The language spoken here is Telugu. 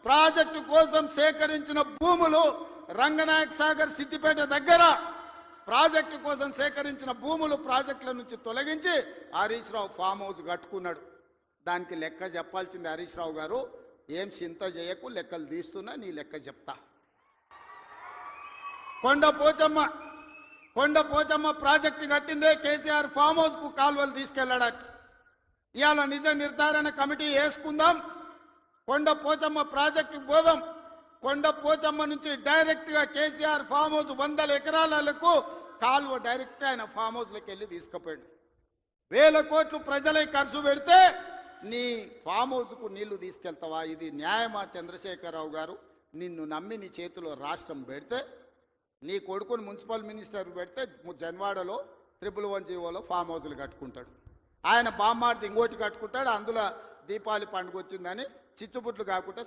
ప్రాజెక్టు కోసం సేకరించిన భూములు రంగనాయక సాగర్ సిద్దిపేట దగ్గర ప్రాజెక్టు కోసం సేకరించిన భూములు ప్రాజెక్టుల నుంచి తొలగించి హరీష్ రావు ఫామ్ హౌస్ కట్టుకున్నాడు. దానికి లెక్క చెప్పాల్సింది హరీష్ రావు గారు. ఏం చింత చేయకు, లెక్కలు తీస్తున్నా, నీ లెక్క చెప్తా. కొండ పోచమ్మ ప్రాజెక్టు కట్టిందే కేసీఆర్ ఫామ్ హౌస్కు కాలువలు తీసుకెళ్ళడానికి. ఇవాళ నిజ నిర్ధారణ కమిటీ వేసుకుందాం, కొండ పోచమ్మ ప్రాజెక్టుకు పోదాం. కొండ పోచమ్మ నుంచి డైరెక్ట్గా కేసీఆర్ ఫామ్ హౌస్ 100 ఎకరాలకు కాలువ డైరెక్ట్ ఆయన ఫామ్ హౌస్లోకి వెళ్ళి తీసుకుపోయాడు. 1000 కోట్లు ప్రజలై ఖర్చు పెడితే నీ ఫామ్ హౌస్కు నీళ్లు తీసుకెళ్తావా? ఇది న్యాయమా? చంద్రశేఖరరావు గారు, నిన్ను నమ్మి నీ చేతిలో రాష్ట్రం పెడితే, నీ కొడుకుని మున్సిపల్ మినిస్టర్ పెడితే జన్వాడలో 111 జీవోలో ఫామ్ హౌస్లు కట్టుకుంటాడు. ఆయన బామ్మార్ది ఇంకోటి కట్టుకుంటాడు. అందులో దీపావళి పండుగ వచ్చిందని చిచ్చుబుట్లు కాకుండా